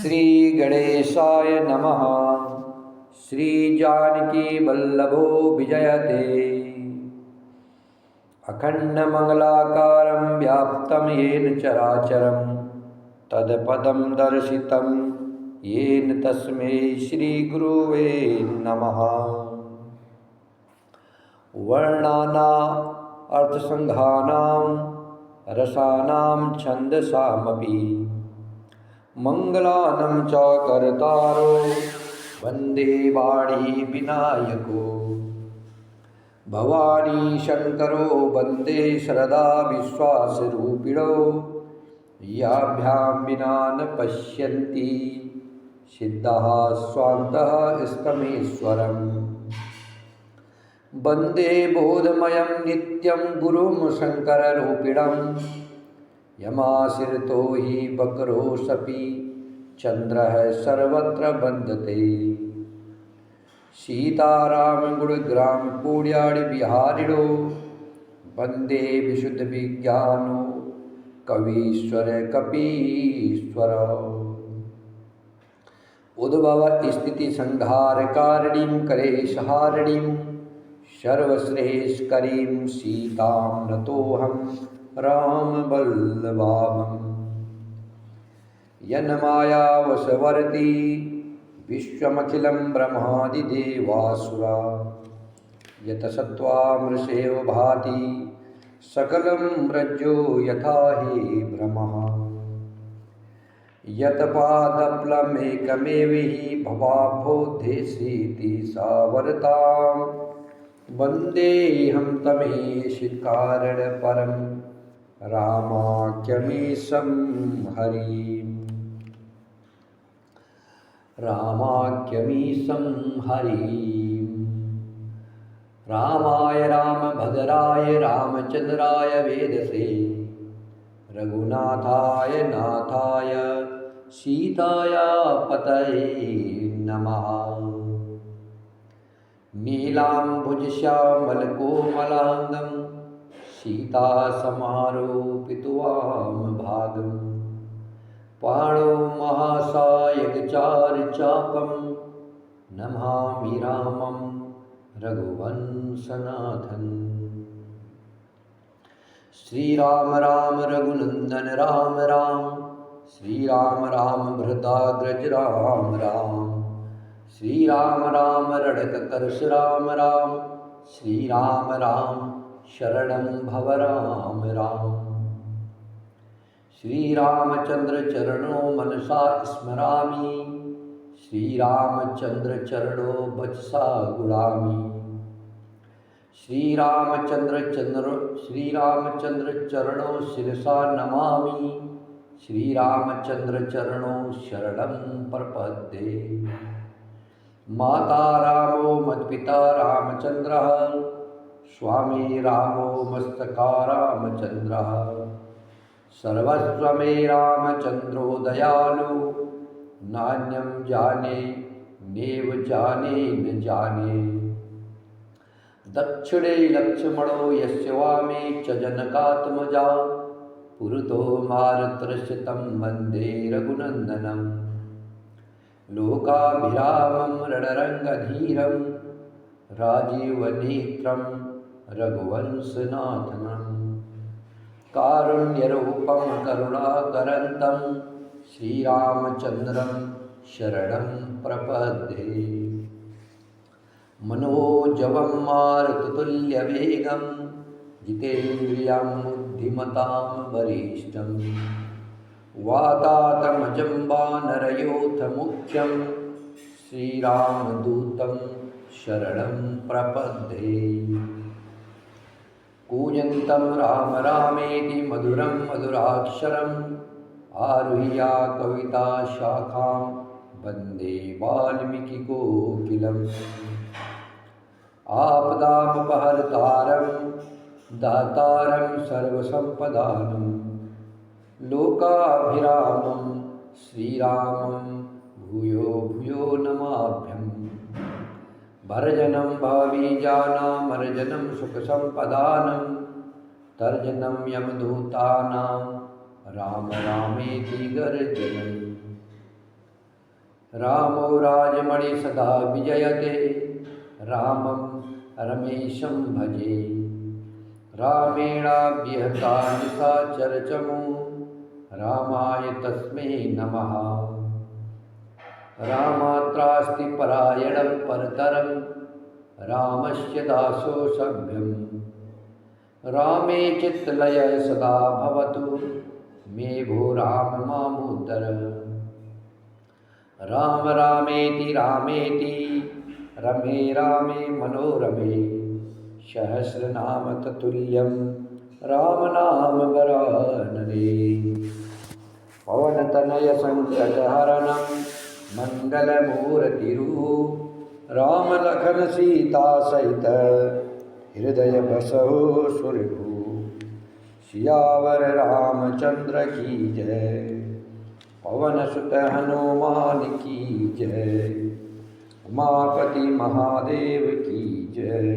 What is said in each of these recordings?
श्री गणेशाय नमः। श्री जानकी वल्लभो विजयते। अखंडमंगलाकारं व्याप्तं येन चराचरं तत्पदं दर्शितं येन तस्मै श्रीगुरुवे नमः। वर्णानाम् अर्थसंघानां रसानां छन्दसामपि मंगलानं च कर्तारो वन्दे वाणी विनायको। भवानी शंकरो वन्दे श्रद्धा विश्वासरूपिणो। याभ्यां विना न पश्यन्ति सिद्धाः स्वान्तः इष्टमीश्वरम्। वन्दे बोधमयं नित्यं गुरुं शङ्कररूपिणम्। यमाश्रितो हि वक्रोऽसपि चन्द्रः सर्वत्र वन्दते। सीताराम गुणग्राम कूड्याडि बिहारिणो वन्दे विशुद्धविज्ञानो कवीश्वर कपीश्वर। उद्भव स्थिति संहारकारिणीं कलेशहारिणीं सर्वश्रेष्ठकरीं सीतां नतोऽहं रामवल्लभाम्। यन्मायावशवर्ती विश्वमखिलं ब्रह्मादिदेवासुरा। यतसत्त्वामृषेव भाति सकलं रज्जो यथा हि भ्रमः। यत्पादप्लमेकमेव हि भवाब्धोद्धेसीति सावरताम्। वन्देऽहं तमेशिकारणपरं रामाख्यमीशं हरिम्। रामाख्यमीशं हरिम्। रामाय रामभद्राय रामचन्द्राय वेदसे रघुनाथाय नाथाय सीताया पतये नमः। नीलाम्बुजश्यामलकोमलाङ्गं सीतासमारोपितवामभागम्। पाणौ महासायकचारुचापं नमामि रामं रघुवंशनाथम्। श्रीराम राम रघुनंदन राम राम। श्रीराम राम भृताग्रज राम राम। श्रीराम राम रणककर्ष राम राम। श्रीराम राम शरणं भव राम राम। श्रीरामचंद्र चरणो मनसा स्मरामि। श्रीरामचंद्र चरणो वचसा गुणामि। श्रीरामचंद्र चरणो शिरसा नमामि। श्रीरामचंद्र चरणो शरणं प्रपद्ये। माता रामो मत्पिता रामचंद्रः। स्वामी रामो मस्तका रामचंद्रः। सर्वस्व मे रामचंद्रो दयालु। नान्यं जाने नेव जाने न जाने। दक्षिणे लक्ष्मणो यस्य वामे च जनकात्मजा। पुरतो मारुतर्षितं वन्दे रघुनन्दनम्। लोकाभिरामं रणरङ्गधीरं राजीवनेत्रं रघुवंशनाथनम्। कारुण्यरूपं करुणाकरन्तं श्रीरामचन्द्रं शरणं प्रपद्ये। मनोजवं मारुततुल्यवेगं जितेन्द्रियं बुद्धिमतां वरिष्ठं। वातात्मजं वानरयोथमुख्यं श्रीरामदूतं शरणं प्रपद्ये। कूजन्तं राम रामेति मधुरं मधुराक्षरम्। आरुह्य कविता शाखां वन्दे वाल्मीकिकोकिलम्। आपदामपहर्तारं दातारं सर्वसम्पदानं। लोकाभिरामं श्रीरामं भूयो भूयो नमाभ्यम्। भर्जनं भावीजानामर्जनं सुखसम्पदानं। तर्जनं यमदूतानां राम रामेति गर्जनम्। रामो राजमणि सदा विजयते, रामं रमेशं भजे। रामेणाभ्यहता निशाचरचमू, रामाय तस्मै नमः। रामात्रास्ति परायणं परतरं, रामस्य दासो सभ्यम्। रामे चित्तलय सदा भवतु, मे भो राम मामुत्तर। राम रामेति रामेति, रमे रामे मनोरमे। सहस्रनाम तत्तुल्यं, राम नाम वरानने। पवनतनय संकटहरणं, मंगलमूर्तिरूप। राम लखन सीता सहित, हृदय बसहु सुरभूप। सियावर रामचंद्र की जय, पवन सुत हनुमान की जय। उमापति महादेव की जय।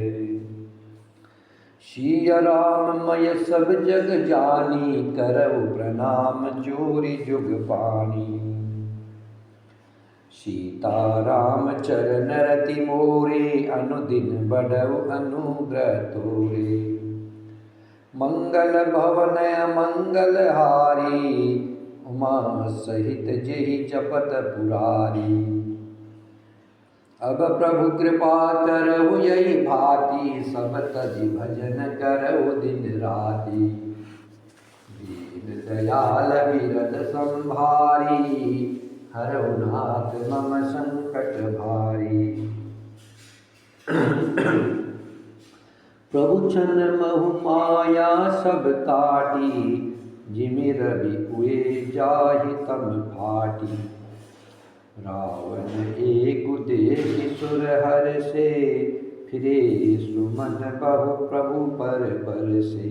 सिया राम मय सब जग जानी, करऊ प्रणाम जोरि जुग पानी। सीता राम चरण रति मोरे, अनुदिन बढ़ऊ अनुग्रह तोरे। मंगल भवन मंगल हारी, उमा सहित जेहि जपत पुरारी। अब प्रभु कृपा करहु यही भांति, सब तजि भजन करहु दिन राति। दीन दयाल विरद संभारी, हरहु नाथ मम संकट भारी। प्रभु छन महु माया सब काटी, जिमि रवि हुए जाहि तम फाटी। रावण एक देखि सुर हर्षे, फिरे सुमन बहु प्रभु पर बरसे।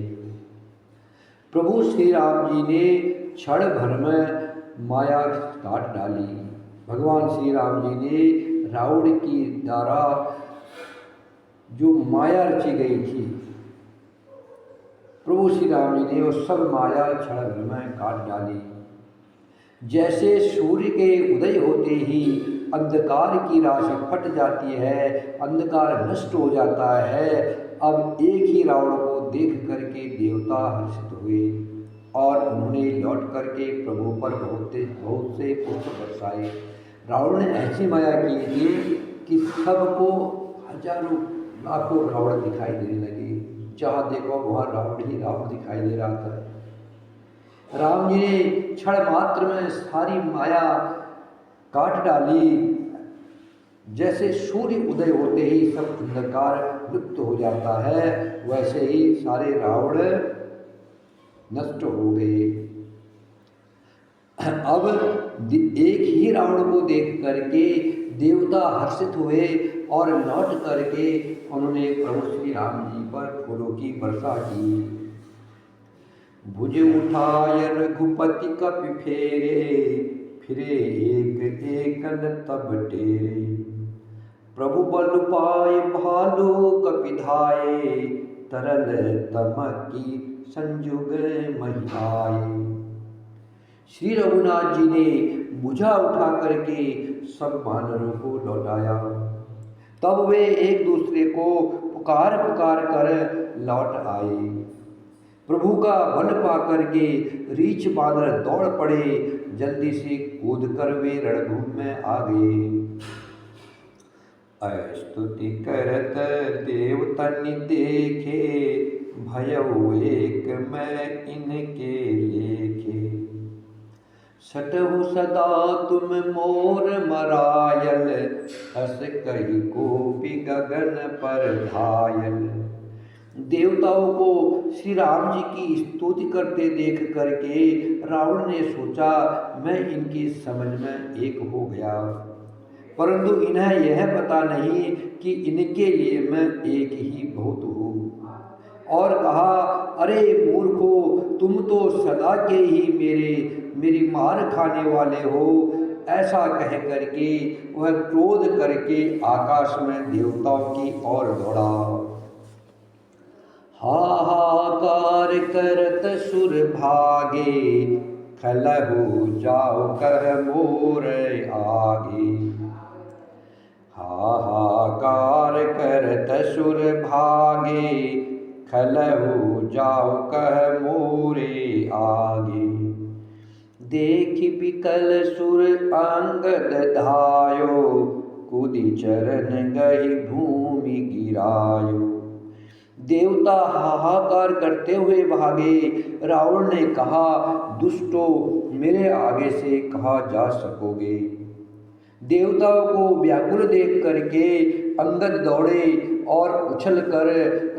प्रभु श्री राम जी ने क्षण भर में माया काट डाली। भगवान श्री राम जी ने रावण की द्वारा जो माया रची गई थी, प्रभु श्री राम जी ने वो सब माया क्षण भर में काट डाली। जैसे सूर्य के उदय होते ही अंधकार की राशि फट जाती है, अंधकार नष्ट हो जाता है। अब एक ही रावण को देख करके देवता हर्षित हुए और उन्होंने लौट करके प्रभु पर बहुत से पुष्प बरसाए। रावण ने ऐसी माया की थी कि सबको हजारों लाखों रावण दिखाई देने लगे। जहाँ देखो वहाँ रावण ही रावण दिखाई दे रहा था। राम जी ने क्षण मात्र में सारी माया काट डाली। जैसे सूर्य उदय होते ही सब अंधकार लुप्त हो जाता है, वैसे ही सारे रावण नष्ट हो गए। अब एक ही रावण को देख करके देवता हर्षित हुए और लौट करके उन्होंने प्रभु श्री राम जी पर फूलों की वर्षा की। भुज उठाय रघुपति कपि फेरे, फिरे एक एकन तब टेरे। प्रभु बल पाए भालु कपि धाये, तरल तमकी संजुग महियाए। श्री रघुनाथ जी ने भुजा उठा करके सब वानरों को लौटाया। तब वे एक दूसरे को पुकार पुकार कर लौट आए। प्रभु का बल पा करके रीछ वानर दौड़ पड़े, जल्दी से कूद कर वे रणभूमि में आ गए। स्तुति करत देवतनि देखे, भयउ एक मैं इनके लेखे। सटहु सदा तुम मोर मरायल, हस कही कोपि गगन पर धायल। देवताओं को श्री राम जी की स्तुति करते देख करके रावण ने सोचा मैं इनकी समझ में एक हो गया, परंतु इन्हें यह पता नहीं कि इनके लिए मैं एक ही बहुत हूँ। और कहा, अरे मूर्खो, तुम तो सदा के ही मेरी मार खाने वाले हो। ऐसा कह करके वह क्रोध करके आकाश में देवताओं की ओर दौड़ा। हाहाकार करत सुर भागे, खलहु जाओ कह मोर आगे। हाहाकार करत सुर भागे, खलहु जाओ कह मोरे आगे। देख बिकल सुर अंगद धायो, कूदि चरण गई भूमि गिरायो। देवता हाहाकार करते हुए भागे। रावण ने कहा, दुष्टो मेरे आगे से कहाँ जा सकोगे। देवताओं को व्याकुल देख करके अंगद दौड़े और उछल कर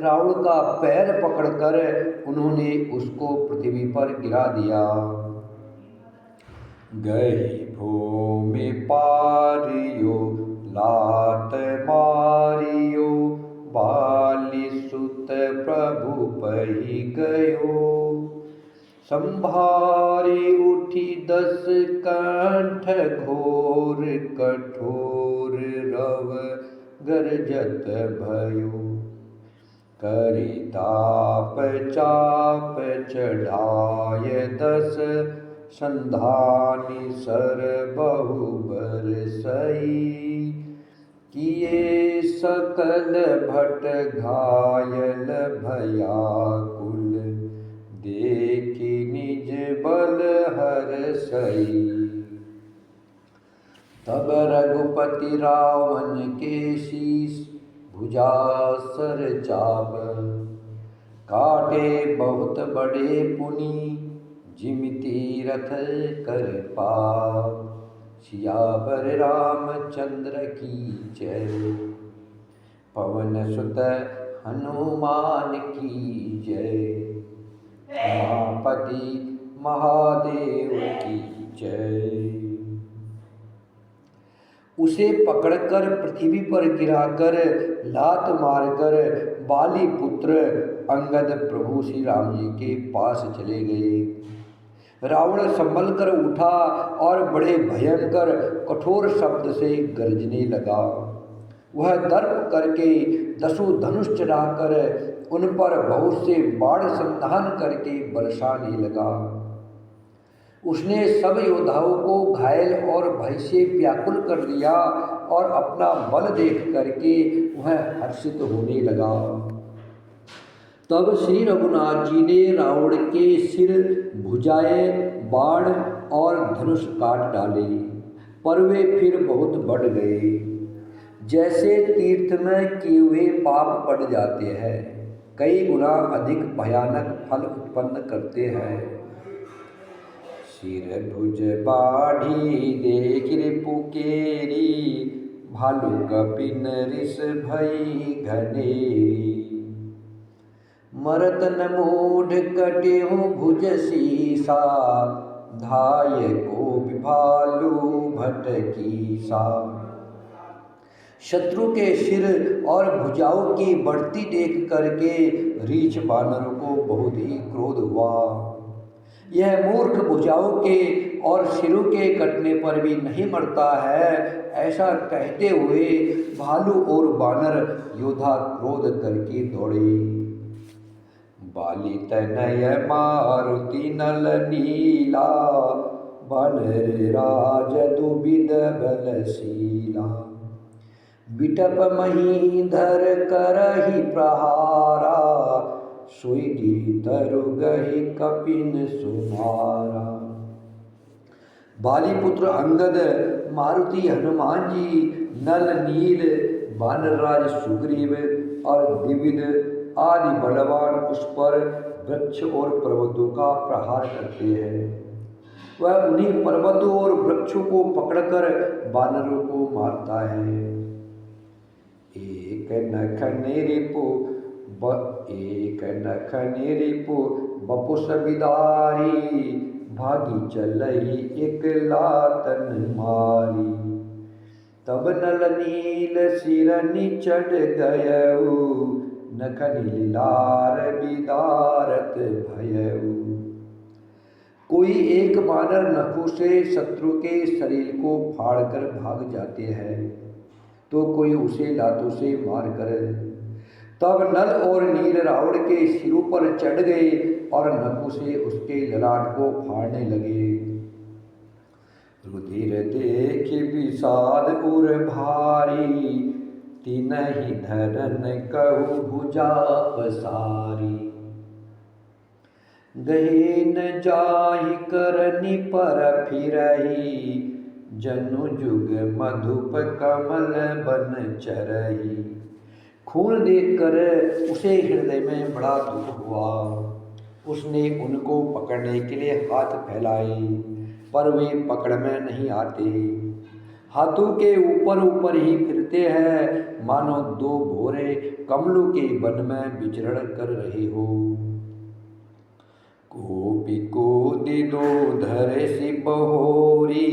रावण का पैर पकड़कर उन्होंने उसको पृथ्वी पर गिरा दिया। गई भूमि पारियो लात मारियो, बाली सुत प्रभु पही गयो। संभारी उठी 10 कंठ घोर, कठोर रव गरजत भयो। करि ताप चाप चढ़ाय 10, संधानी सर बहु बरसई। किए सकल भट घायल भयाकुल, देखि निज बल हरसई। तब रघुपति रावण के शीस, भुजा सर चाप। काटे बहुत बड़े पुनि, जिमि तीरथ कर पाप। सियावर रामचंद्र की जय, पवन सुत हनुमान की जय। उमापति महादेव की जय। उसे पकड़कर पृथ्वी पर गिराकर लात मारकर बाली पुत्र अंगद प्रभु श्री राम जी के पास चले गए। रावण संभल कर उठा और बड़े भयंकर कठोर शब्द से गरजने लगा। वह दर्प करके 10 धनुष चढ़ाकर उन पर बहुत से बाण संधान करके बरसाने लगा। उसने सब योद्धाओं को घायल और भय से व्याकुल कर दिया और अपना बल देख करके वह हर्षित होने लगा। तब श्री रघुनाथ जी ने रावण के सिर, भुजाएं, बाण और धनुष काट डाले, पर वे फिर बहुत बढ़ गए। जैसे तीर्थ में किए हुए पाप बढ़ जाते हैं, कई गुना अधिक भयानक फल उत्पन्न करते हैं। सिर भुज बाढ़ी देख रिपु केरी, भालु कपिन रिस भई घनेरी। मरत न मूढ़ कटेहु भुज सीसा, धाय को भालु भटकीसा। शत्रु के सिर और भुजाओं की बढ़ती देख करके रीछ बानर को बहुत ही क्रोध हुआ। यह मूर्ख भुजाओं के और सिरों के कटने पर भी नहीं मरता है, ऐसा कहते हुए भालू और बानर योद्धा क्रोध करके दौड़े। बाली तनय मारुति नल नीला, बानर राज दुबिद बलशीला। बिटप महीधर करहि प्रहारा, सोई गिरि तरु गहि कपिन सुमारा। बाली पुत्र अंगद, मारुति हनुमान जी, नल नील, वानरराज सुग्रीव और द्विविद आदि बलवान उस पर वृक्ष और पर्वतों का प्रहार करते हैं। वह उन्हीं पर्वतों और वृक्षों को पकड़कर वानरों को मारता है। एक नख निरिपु बपुस बिदारी, भागी चलई एक लातन मारी। तब नल नील सिरनि चढ़ गयऊ, नखनि लीलार बिदारत भयऊ। कोई एक वानर नखों से शत्रु के शरीर को फाड़कर भाग जाते हैं, तो कोई उसे लातों से मार कर। तब नल और नील रावण के सिरों पर चढ़ गए और नखों से उसके ललाट को फाड़ने लगे। रुधिर देख विषाद उर भारी, तिनहि धरन कहु भुजा पसारी। गए न जाहि करनि पर फिरहि, जनु जुग मधुप कमल बन चरहि। खून देखकर उसे हृदय में बड़ा दुख हुआ। उसने उनको पकड़ने के लिए हाथ फैलाए, पर वे पकड़ में नहीं आते। हाथों के ऊपर ऊपर ही फिरते हैं, मानो दो भोरे कमलों के वन में विचरण कर रहे हो। कोपि कोदि दो धर सि बहोरी,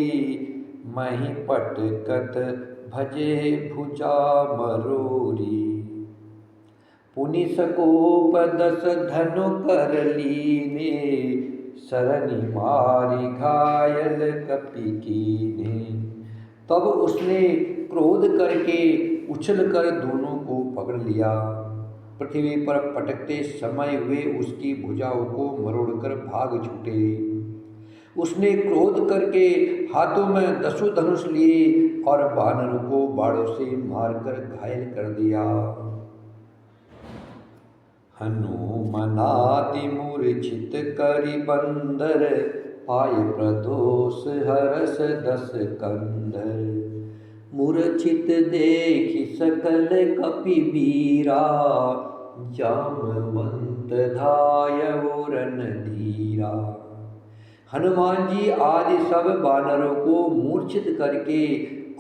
मही पटकत भजे भुजा मरोरी। पुनि सकोप 10 धनु कर लीने, सरनि मारी घायल कपि कीने। तब उसने क्रोध करके उछलकर दोनों को पकड़ लिया। पृथ्वी पर पटकते समय वे उसकी भुजाओं को मरोड़कर भाग छूटे। उसने क्रोध करके हाथों में 10 धनुष लिए और वानरों को बाड़ों से मारकर घायल कर दिया। हनुमनादि मूर्छित करि बंदर, पाय प्रदोष हरस 10 कंधर। मूर्छित देखि सकल कपि वीरा, जामवंत धायउ रणधीरा। हनुमान जी आदि सब वानरों को मूर्छित करके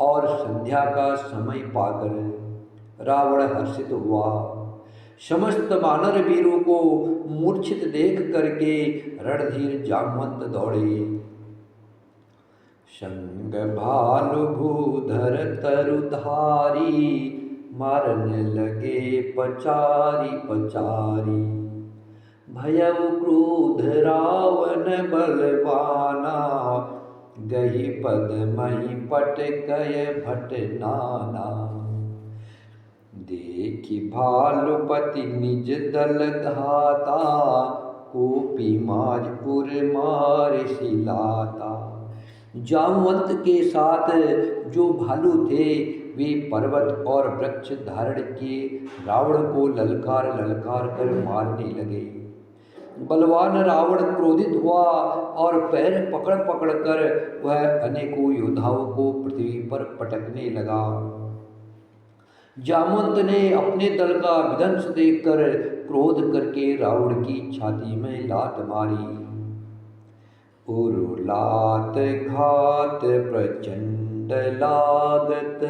और संध्या का समय पाकर रावण हर्षित हुआ। समस्त वानर वीरों को मूर्छित देख करके रणधीर जामवंत दौड़े। संग भालु भूधर तरुधारी, मारने लगे पचारी पचारी। भयउ क्रोध रावण बलवाना, गही पद मही पटकय भट नाना। देखि भालुपति निज दल घाता, कोपी माजपुर मार सिलाता। जामवंत के साथ जो भालू थे वे पर्वत और वृक्ष धारण किए रावण को ललकार ललकार कर मारने लगे। बलवान रावण क्रोधित हुआ और पैर पकड़ पकड़ कर वह अनेकों योद्धाओं को पृथ्वी पर पटकने लगा। जामवंत ने अपने दल का विध्वंस देखकर क्रोध करके रावण की छाती में लात मारी। उरुलात घात प्रचंड लागत,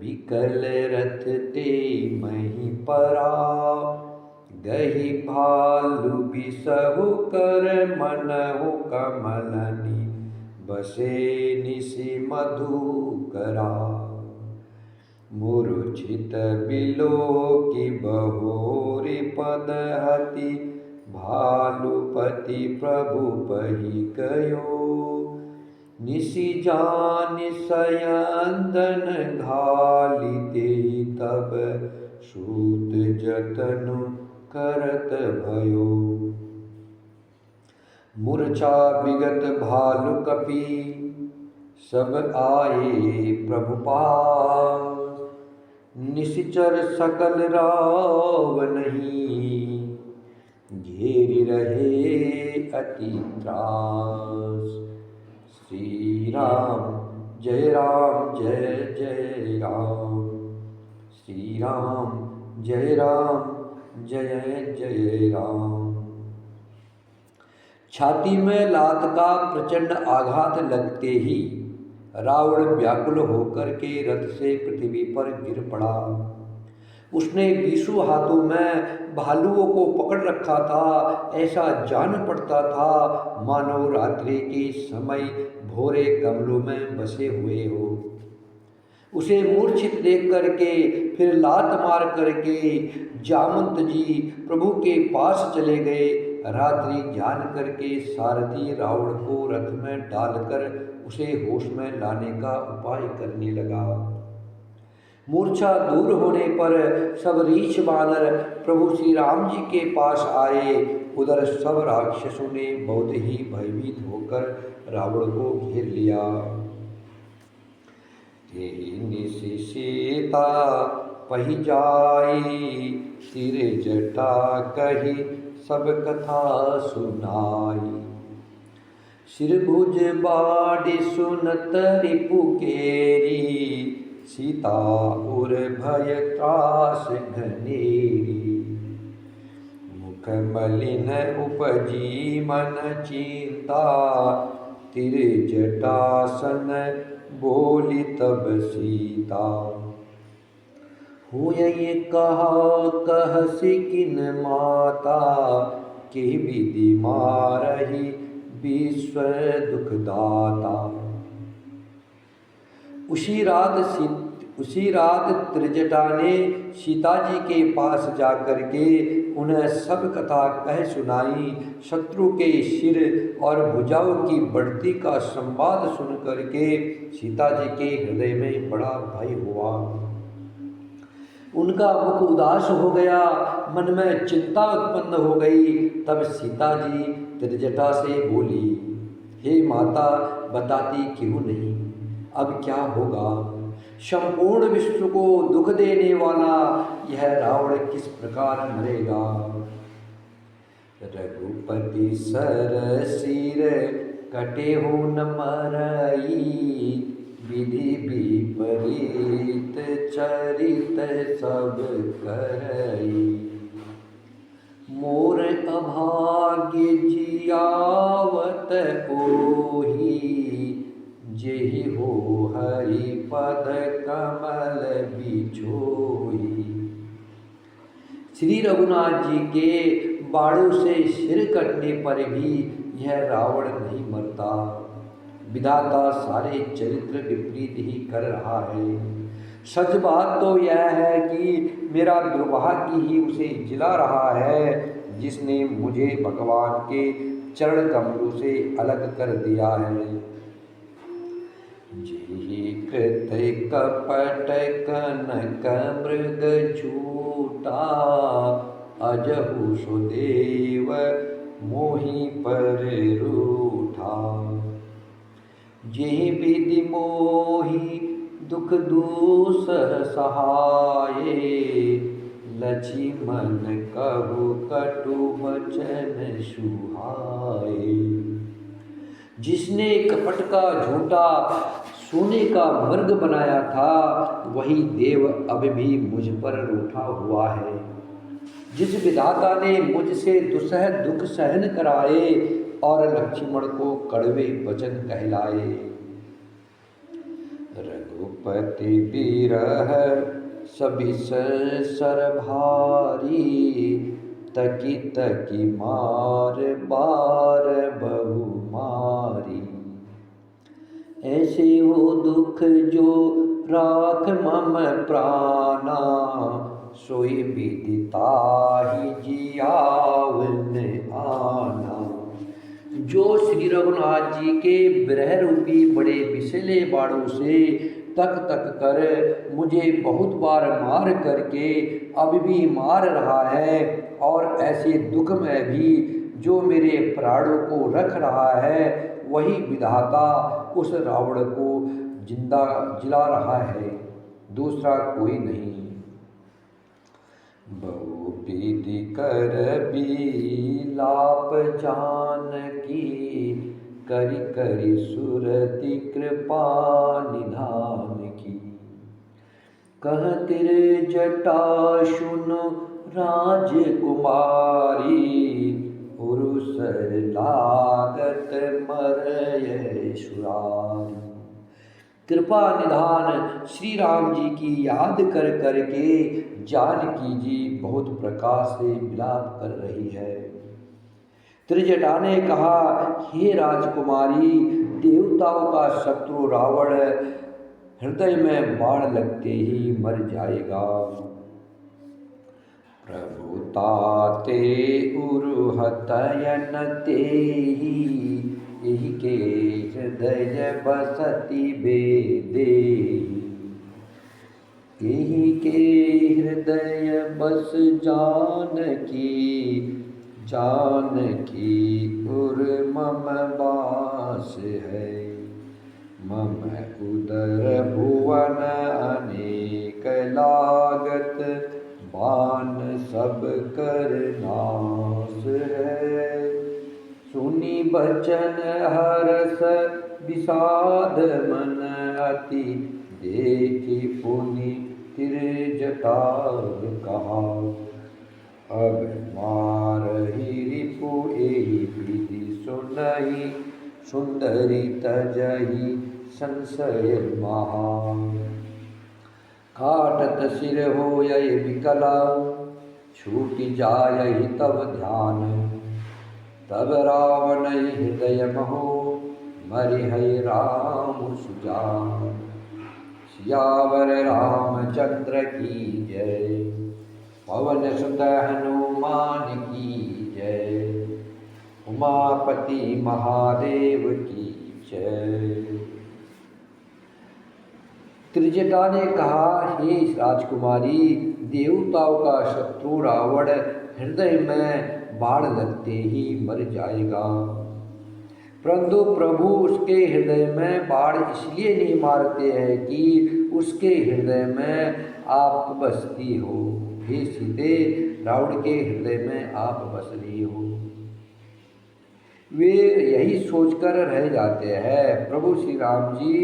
विकल रथ ते मही परा। गही भालु बिसहु कर मनहु कमलनि, बसे निशि मधु करा। मूर्छित बिलोकि बहोरी पदहति, भालुपति प्रभु पहि कयो। निशि जानि सयंदन घाली, तेहि तब सूत जतनु करत भयो। मूर्छा विगत भालु कपि, सब आए प्रभु पास। निश्चर सकल रावनहि, घेरि रहे अति त्रास। श्री राम जय जय राम। श्री राम जय जय राम। छाती में लात का प्रचंड आघात लगते ही रावण व्याकुल होकर के रथ से पृथ्वी पर गिर पड़ा। उसने 20 हाथों में भालुओं को पकड़ रखा था। ऐसा जान पड़ता था मानो रात्रि के समय भोरे कमलों में बसे हुए हो। उसे मूर्छित देख करके फिर लात मार करके जामवंत जी प्रभु के पास चले गए। रात्रि जान करके सारथी रावण को रथ में डालकर उसे होश में लाने का उपाय करने लगा। मूर्छा दूर होने पर सब रीछ वानर प्रभु श्री राम जी के पास आए उधर सब राक्षसों ने बहुत ही भयभीत होकर रावण को घेर लिया। तेहि सीता पही जाई, सिर जटा कही सब कथा सुनाई। सिर भुज बाढ़ सुनत रिपु केरी, सीता उर भय त्रास घनेरी। मुख मलिन उपजी मन चिंता, तिर जटासन बोली तब सीता। हो ये कहा कहसी किन माता, कि विधि मारही विश्व दुखदाता। उसी रात त्रिजटा ने सीता जी के पास जाकर के उन्हें सब कथा कह सुनाई। शत्रु के सिर और भुजाओं की बढ़ती का संवाद सुन करके सीता जी के हृदय में बड़ा भय हुआ। उनका मुख उदास हो गया, मन में चिंता उत्पन्न हो गई। तब सीता जी त्रिजटा से बोली, हे माता, बताती क्यों नहीं, अब क्या होगा? संपूर्ण विश्व को दुख देने वाला यह रावण किस प्रकार मरेगा? रघुपति सर सिर कटे हो न मरई, विधि विपरीत चरित सब करई। मोर अभाग्य जियावत ओही, जेहि हो हरि पद कमल बिछोई। श्री रघुनाथ जी के बाणों से सिर कटने पर भी यह रावण नहीं मरता। विधाता सारे चरित्र विपरीत ही कर रहा है। सच बात तो यह है कि मेरा दुर्भाग्य ही उसे जिला रहा है, जिसने मुझे भगवान के चरण कमलों से अलग कर दिया है। जी कृत कपट कनक मृग झूठा, अजहु सुदेव मोहि पर रूठा। जेहि विधि मोहि दुख दूसर सहाये, लक्ष्मण कहु कटु वचन सुहाए। जिसने कपट का झूठा सोने का मृग बनाया था, वही देव अब भी मुझ पर रूठा हुआ है। जिस विधाता ने मुझसे दुसह दुख सहन कराए और लक्ष्मण को कड़वे वचन कहलाए। रघुपति बिरह सबिस सर भारी, तकी तकी मार बार बहु मारी। ऐसे हो दुख जो राख मम प्राणा, सोई विदिताहि जियावन आना। जो श्री रघुनाथ जी के विरह रूपी बड़े विषैले बाणों से तक तक कर मुझे बहुत बार मार करके अब भी मार रहा है, और ऐसे दुख में भी जो मेरे प्राणों को रख रहा है, वही विधाता उस रावण को जिंदा जिला रहा है, दूसरा कोई नहीं। बहु विधि कर बिलाप जानकी, करि करि सुरति कृपा निधान की। कह तिर जटा सुनो राजकुमारी, उरुसर लागत मरय सुरारी। कृपा निधान श्री राम जी की याद कर करके जानकी जी बहुत प्रकाश से विलाप कर रही है। त्रिजटा ने कहा, हे राजकुमारी, देवताओं का शत्रु रावण हृदय में बाण लगते ही मर जाएगा। प्रभुताते उरुहतयन तेहि, एहि के हृदय बसति बेदेहि। एहि के हृदय बस जानकी, जानकी उर मम बास है, मम उदर भुवन अनेक लागत, बान सब कर नाश है। सुनी बचन हरस विषाद मन अति, देखी पुनि तिरजटा कहा। अब मारहि रिपु एहि विधि सुनहि, सुंदरी तजहि संशय महा। काटत सिर होय विकला, छूट जायहि तब ध्यान। तब रावण हृदय महो, मरिहै राम सुजान। सियावर रामचंद्र की जय, पवन सुत हनुमान की जय, उमापति महादेव की जय। त्रिजटा ने कहा, हे राजकुमारी, देवताओं का शत्रु रावण हृदय में बाण लगते ही मर जाएगा, परंतु प्रभु उसके हृदय में बाण इसलिए नहीं मारते हैं कि उसके हृदय में आप बसती हो। हे सीते, रावण के हृदय में आप बस रही हो। वे यही सोचकर रह जाते हैं। प्रभु श्री राम जी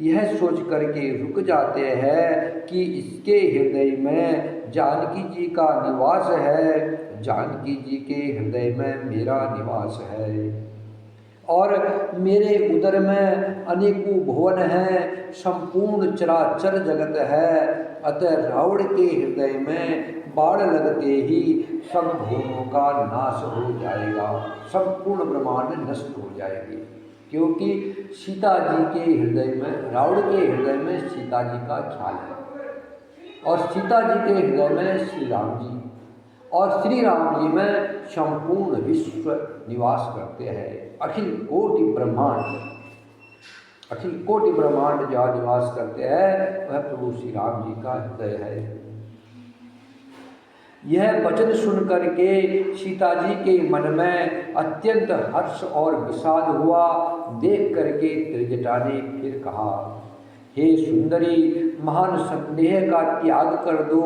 यह सोच करके रुक जाते हैं कि इसके हृदय में जानकी जी का निवास है, जानकी जी के हृदय में मेरा निवास है, और मेरे उदर में अनेकों भुवन हैं, संपूर्ण चराचर जगत है। अतः रावण के हृदय में बाण लगते ही सब भुवनों का नाश हो जाएगा, संपूर्ण ब्रह्मांड नष्ट हो जाएगी, क्योंकि सीता जी के हृदय में, रावण के हृदय में सीता जी का ख्याल है, और सीता जी के हृदय में श्री राम जी, और श्री राम जी में संपूर्ण विश्व निवास करते हैं। अखिल कोटि ब्रह्मांड जहाँ निवास करते हैं वह प्रभु श्री राम जी का हृदय है। यह वचन सुन करके सीता जी के मन में अत्यंत हर्ष और विषाद हुआ। देख करके त्रिजटा ने फिर कहा, हे सुंदरी, महान संदेह का त्याग कर दो।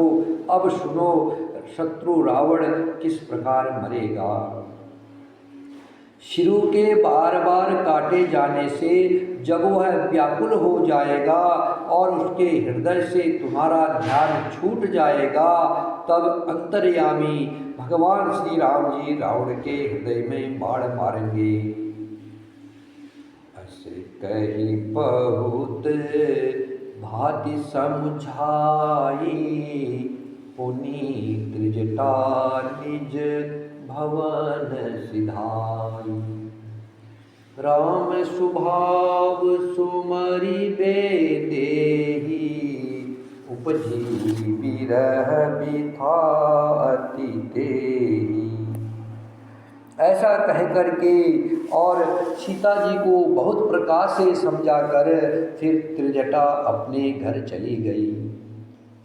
अब सुनो, शत्रु रावण किस प्रकार मरेगा। शिरु के बार बार काटे जाने से जब वह व्याकुल हो जाएगा और उसके हृदय से तुम्हारा ध्यान छूट जाएगा, तब अंतर्यामी भगवान श्री राम जी रावण के हृदय में बाण मारेंगे। ऐसे कही बहुत भांति समझाई, पुनीत त्रिजटा निज भवन सिधाई। राम स्वभाव सुमरि बेदेहि, उपजी बिरह बिथा अति तेहि। ऐसा कह करके और सीता जी को बहुत प्रकार से समझा कर फिर त्रिजटा अपने घर चली गई।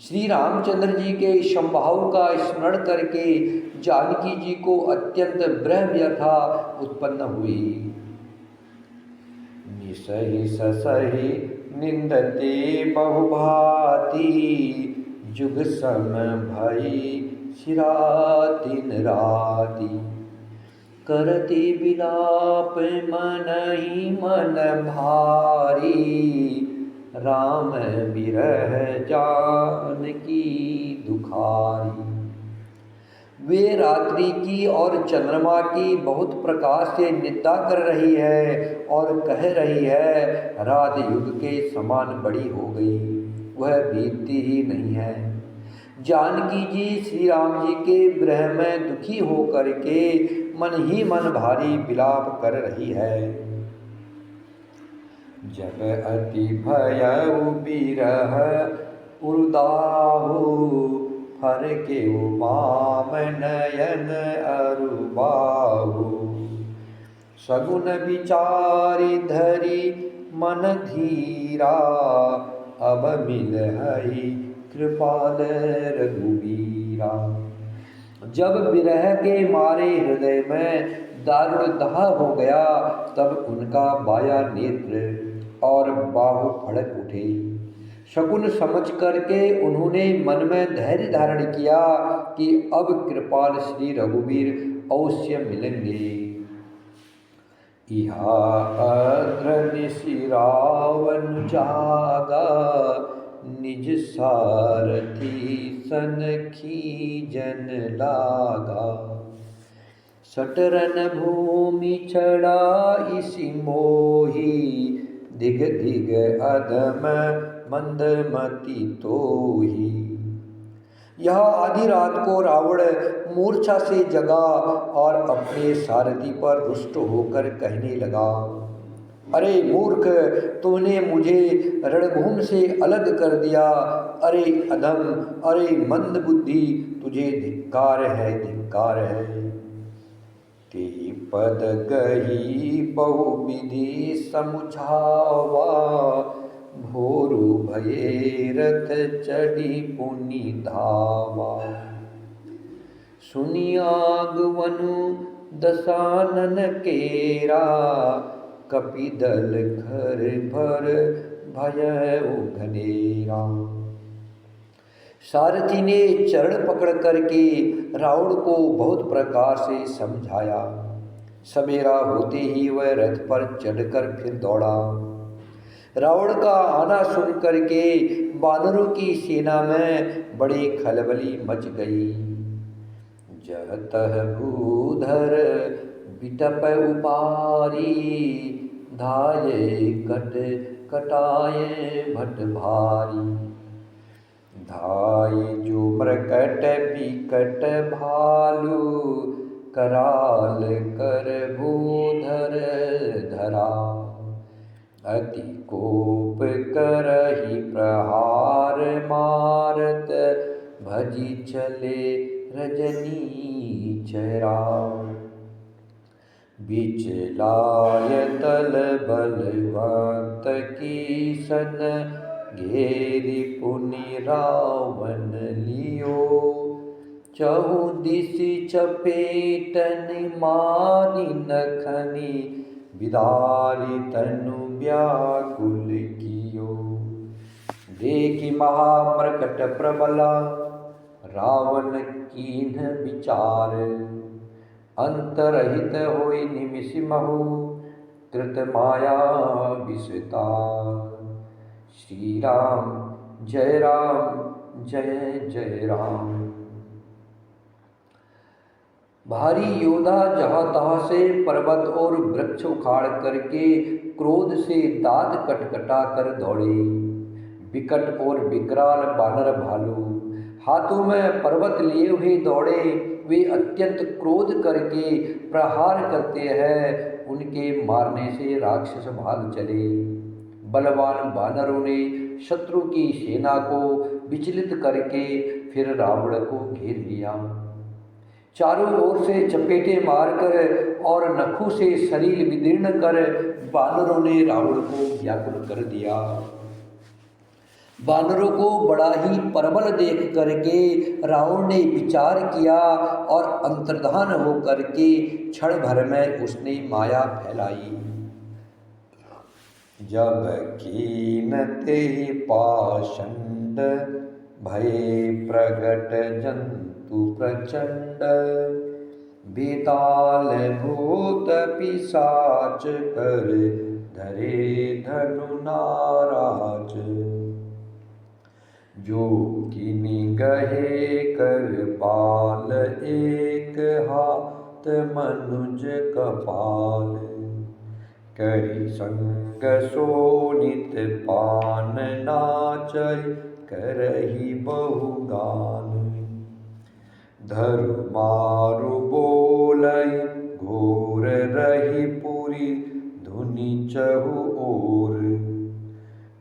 श्री रामचंद्र जी के संभाव का स्मरण करके जानकी जी को अत्यंत ब्रह व्यथा उत्पन्न हुई। निसहि ससहि निंदते बहुभांति, जुग सम भई सिरातिन राति। करती विलाप मनहि मन भारी, राम बिरह जानकी दुखारी। वे रात्रि की और चंद्रमा की बहुत प्रकाश से निंदा कर रही है और कह रही है, रात युग के समान बड़ी हो गई, वह बीतती ही नहीं है। जानकी जी श्री राम जी के विरह में दुखी हो करके मन ही मन भारी विलाप कर रही है। जब अति भयउ बिरह उदाहु, फर के उमाम नयन अरुबाहु। सगुन विचारि धरि मन धीरा, अब मिलहि कृपाल रघुबीरा। जब विरह के मारे हृदय में दारुण दाह हो गया, तब उनका बाया नेत्र और बाहु फड़क उठे। शकुन समझ करके उन्होंने मन में धैर्य धारण किया कि अब कृपाल श्री रघुवीर अवश्य मिलेंगे। इहा अद्र निशि रावण जागा, निज सारथी सन खीजन लागा। सटरन भूमि चढ़ा इसी मोही, दिग दिग अधम मंदमती तोही। यह आधी रात को रावण मूर्छा से जगा और अपने सारथी पर रुष्ट होकर कहने लगा, अरे मूर्ख, तूने मुझे रणभूमि से अलग कर दिया। अरे अधम, अरे मंद बुद्धि, तुझे धिक्कार है, धिक्कार है। ते पद गही बहुविधि समुझावा, भोरु भये रथ चढ़ी पुनि धावा। सुनियागवनु दसानन केरा, कपिदल घर भर भयउ घनेरा। सारथी ने चरण पकड़ करके रावण को बहुत प्रकार से समझाया। सवेरा होते ही वह रथ पर चढ़कर फिर दौड़ा। रावण का आना सुन करके वानरों की सेना में बड़ी खलबली मच गई। जह तह भूधर बिटप उपारी, धाये कट कटाए भट भारी। धाये जो मृकट बिकट भालू, कराल कर भूधर धरा। अति कोप करहि प्रहार मारत, भजी चले रजनी चरा। बिचलाय तल बलवंत की सन, घेरी पुनि रावण लियो। चहु दिशि चपेटन मारी नखनी, बिदारी तनु व्याकुल कियो। देखि महामृकट प्रबला, रावण कीन्ह विचार। अंतरहित होई निमिष महु, कृत माया विस्तार। श्री राम जय राम जय जय राम। भारी योद्धा जहाँ तहाँ से पर्वत और वृक्ष उखाड़ करके क्रोध से दांत कटकटा कर दौड़े। विकट और विकराल बानर भालू हाथों में पर्वत लिए हुए दौड़े। वे अत्यंत क्रोध करके प्रहार करते हैं। उनके मारने से राक्षस भाग चले। बलवान बानरों ने शत्रु की सेना को विचलित करके फिर रावण को घेर लिया। चारों ओर से चपेटे मारकर और नखों से शरीर विदीर्ण कर बानरों ने रावण को व्याकुल कर दिया। बानरों को बड़ा ही प्रबल देख करके रावण ने विचार किया और अंतर्धान हो करके क्षण भर में उसने माया फैलाई। जब कीनते ही पाषंड, भये प्रगट जंतु प्रचंड। बेताल भूत पिशाच कर, धरे धनु नाराज। जो किनि गहे कर पाल, एक हाथ मनुज कपाल। करि संग सोनित पान, नाचय करहि बहुगान। धरु मारु बोलै घोर रही पुरी, धुनि चहु ओर।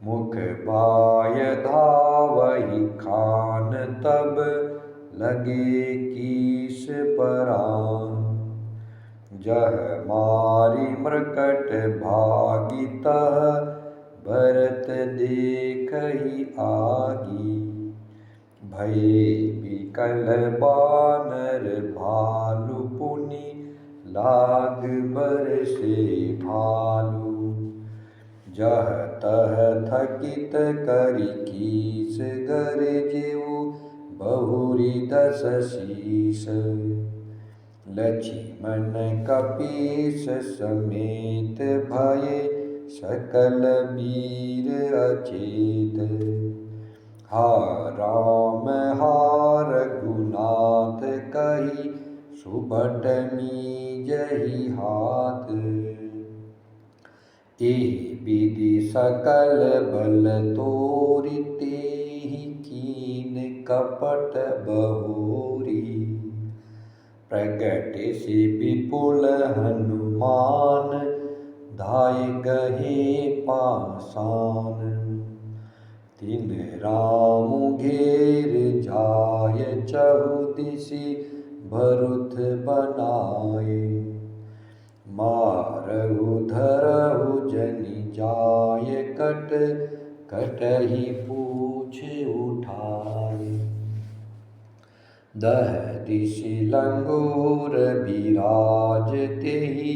मुख बाय धावहि खान, तब लगे कीस परान। जह मारी मृकट भागी, तह भरत देखहि आगी। भये विकल बानर भालु पुनि लाग बरसे भालु। जह तह थकित करि कीस गरजेउ बहुरी दस शीस। लक्ष्मण कपीस समेत भये सकल वीर अचेत। हा राम हा रघुनाथ कहि सुभट नीजहि हाथ। एहि विधि सकल बल तोरि तेहि कीन कपट बहोरी। प्रगट से विपुल हनुमान धाय गहे पाषाण। तिन राम घेर जाय चहु दिसि भरुत बनाए। मारहु धरहु जनि जाय कट कटहि पूछ उठाए। दह दिसि लंगूर बिराज तेहि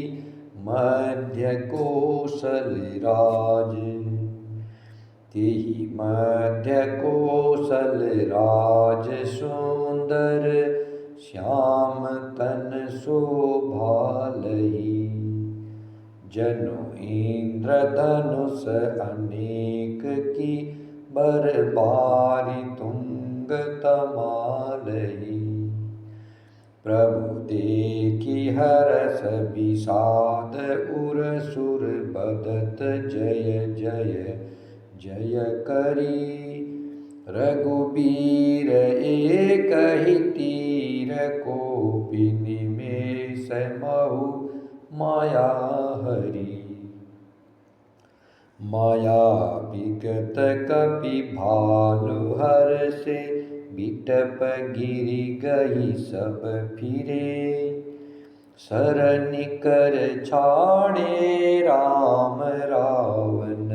मध्य कौशल राज। तेहि मध्य कौशल राज सुंदर श्याम तन शोभालहि। जनु इंद्रधनुष अनेक की बरबारी तुंग तमालहि। प्रभु देखि हरष विषाद उर सुर बदत जय जय जय करी। रघुबीर एकहि तीर कोपि निमेष महु माया हरि। माया विगत कपि भालु हरषे बिटप गिरि गही सब फिरे। सरनि कर छाड़े राम रावण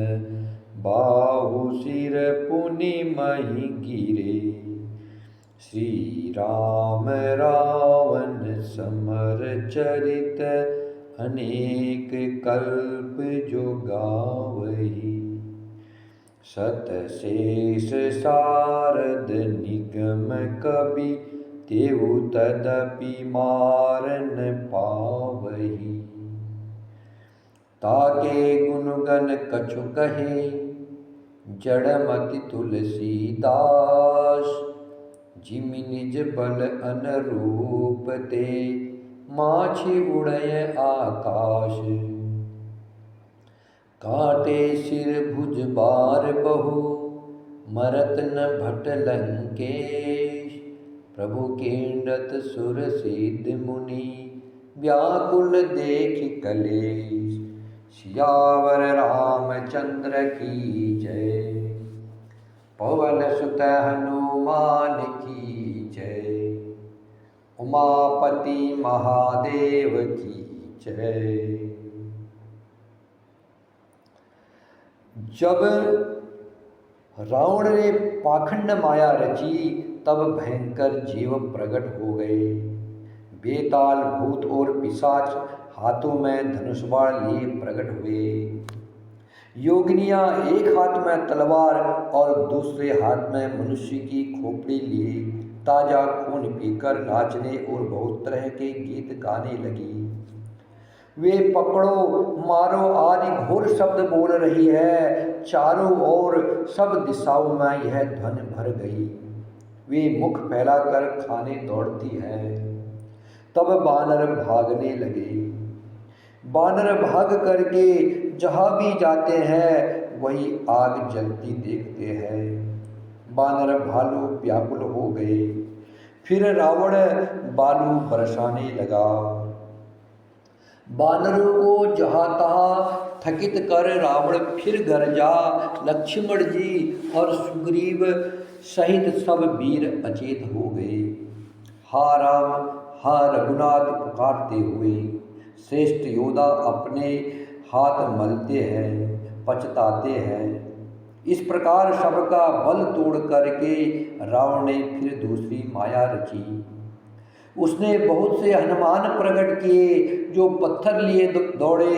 बाहु सिर पुनि महि गिरे। श्री राम रावण समर चरित अनेक कल्प जो गावही। सतशेष सारद निगम कवि तेहु तदपि मार न पावही। ताके गुणगन कछु कहे जड़मति तुलसीदास। जिमि निज बल अनुरूप ते माछी उड़य आकाश। काटे सिर भुज बार बहु मरत न भट लंकेश। प्रभु कीन्रत सुर सिद्ध मुनि व्याकुल देख कलेश। सियावर रामचंद्र की जय। पवन सुत हनुमान की जय। उमापति महादेव की जय। जब रावण ने पाखंड माया रची तब भयंकर जीव प्रकट हो गए। बेताल भूत और पिशाच हाथों में धनुष बाण लिए प्रकट हुए। योगिनियां एक हाथ में तलवार और दूसरे हाथ में मनुष्य की खोपड़ी लिए ताजा खून पीकर नाचने और बहुत तरह के गीत गाने लगी। वे पकड़ो मारो आदि घोर शब्द बोल रही है। चारों ओर सब दिशाओं में यह ध्वनि भर गई। वे मुख फैलाकर खाने दौड़ती है। तब बानर भागने लगे। बानर भाग करके जहाँ भी जाते हैं वही आग जलती देखते हैं। बानर भालू व्याकुल हो गए। फिर रावण बालू बरसाने लगा। बानरों को जहाँ तहाँ थकित कर रावण फिर गरजा। लक्ष्मण जी और सुग्रीव सहित सब वीर अचेत हो गए। हा राम हा रघुनाथ पुकारते हुए श्रेष्ठ योद्धा अपने हाथ मलते हैं, पछताते हैं। इस प्रकार सबका बल तोड़ करके रावण ने फिर दूसरी माया रची। उसने बहुत से हनुमान प्रकट किए जो पत्थर लिए दौड़े।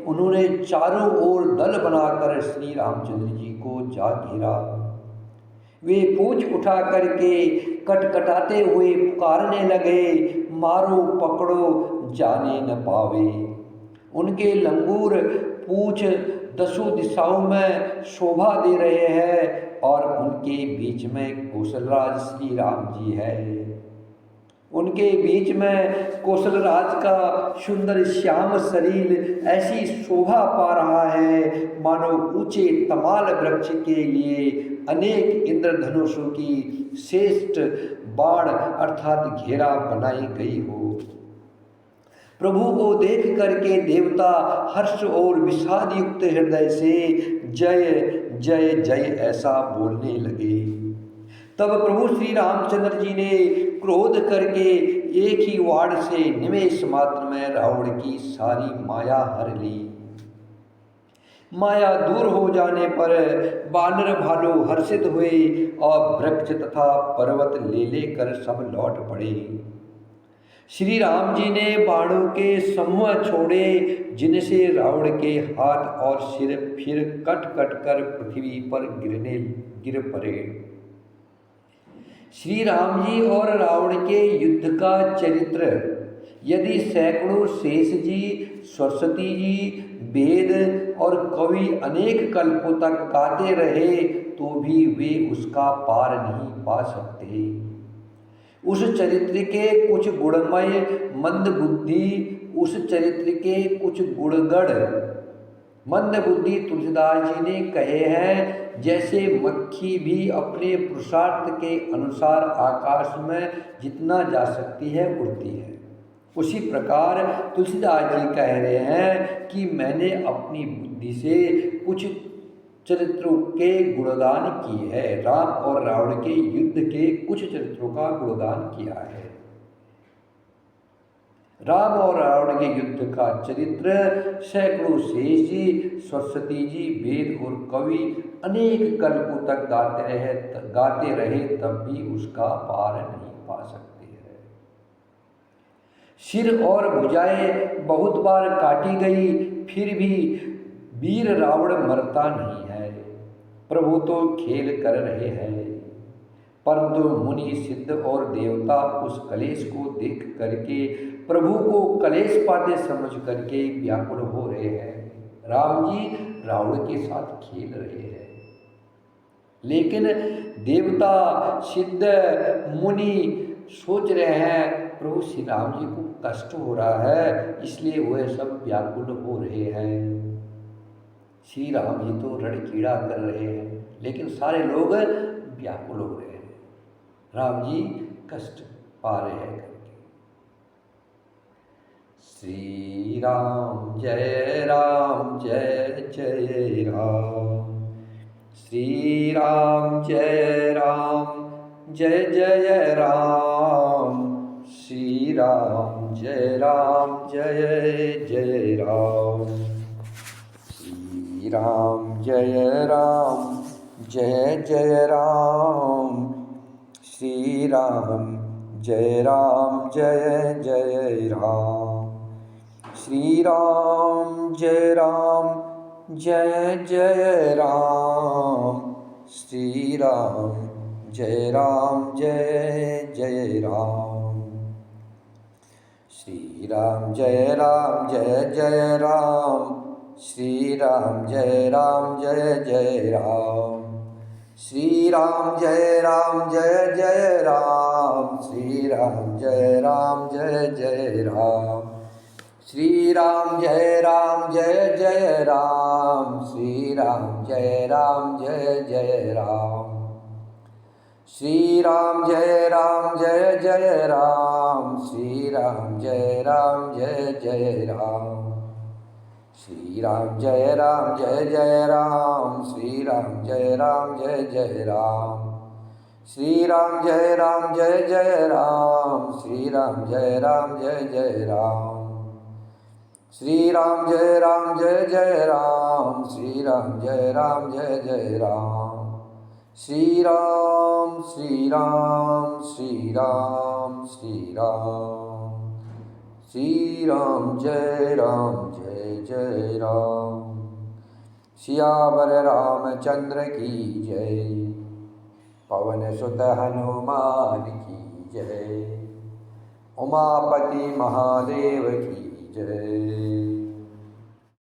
उन्होंने चारों ओर दल बनाकर श्री रामचंद्र जी को जा घेरा। वे पूंछ उठा करके कटकटाते हुए पुकारने लगे, मारो पकड़ो जाने न पावे। उनके लंगूर पूंछ दसों दिशाओं में शोभा दे रहे हैं और उनके बीच में कौशलराज श्री राम जी है। उनके बीच में कौशलराज का सुंदर श्याम शरीर ऐसी शोभा पा रहा है मानो ऊंचे तमाल वृक्ष के लिए अनेक इंद्रधनुषों की श्रेष्ठ बाण अर्थात घेरा बनाई गई हो। प्रभु को देख करके देवता हर्ष और विषाद युक्त हृदय से जय जय जय ऐसा बोलने लगे। तब प्रभु श्री रामचंद्र जी ने क्रोध करके एक ही वार से निमेष मात्र में रावण की सारी माया हर ली। माया दूर हो जाने पर वानर भालू हर्षित हुए और वृक्ष तथा पर्वत ले लेकर सब लौट पड़े। श्री राम जी ने बाणों के समूह छोड़े जिनसे रावण के हाथ और सिर फिर कट कट कर पृथ्वी पर गिर पड़े। श्री राम जी और रावण के युद्ध का चरित्र यदि सैकड़ों शेष जी, सरस्वती जी, वेद और कवि अनेक कल्पों तक गाते रहे तो भी वे उसका पार नहीं पा सकते। उस चरित्र के कुछ गुणमय मंद बुद्धि, उस चरित्र के कुछ गुणगण मंद बुद्धि तुलसीदास जी ने कहे हैं, जैसे मक्खी भी अपने पुरुषार्थ के अनुसार आकाश में जितना जा सकती है उड़ती है, उसी प्रकार तुलसीदास जी कह रहे हैं कि मैंने अपनी बुद्धि से कुछ चरित्रों के गुणगान किए हैं। राम और रावण के युद्ध के कुछ चरित्रों का गुणगान किया है। राम और रावण के युद्ध का चरित्र सैकड़ों शेष जी, सरस्वती जी, वेद और कवि अनेक कल्पों तक गाते रहे तब भी उसका पार नहीं पा सकते हैं। सिर और भुजाएं बहुत बार काटी गई फिर भी वीर रावण मरता नहीं है। प्रभु तो खेल कर रहे हैं, परंतु मुनि, सिद्ध और देवता उस कलेश को देख करके प्रभु को कलेश पाते समझ करके व्याकुल हो रहे हैं। राम जी रावण के साथ खेल रहे हैं, लेकिन देवता, सिद्ध, मुनि सोच रहे हैं प्रभु श्री राम जी को कष्ट हो रहा है, इसलिए वह सब व्याकुल हो रहे हैं। श्री राम जी तो रणकीड़ा कर रहे हैं, लेकिन सारे लोग व्याकुल हो रहे हैं, राम जी कष्ट पा रहे हैं करके। श्री राम जय जय राम, श्री राम जय जय राम, श्री राम जय जय राम, श्री राम जय जय राम, श्री राम जय जय राम, श्री राम जय जय राम, श्री राम जय जय राम, श्री राम जय जय राम, श्री राम जय जय राम, श्री राम जय जय राम, श्री राम जय जय राम, श्री राम जय जय राम, श्री राम जय जय राम, श्री राम जय जय राम, श्री राम जय जय राम, श्री राम जय जय राम, श्री राम जय जय राम, श्री राम जय जय राम, श्री राम जय जय राम, श्री राम जय जय राम, श्री राम जय जय राम, श्री राम श्री राम श्री राम श्री राम, श्री राम जय जय राम। सियावर रामचंद्र की जय, पवन सुत हनुमान की जय, उमापति महादेव की जय।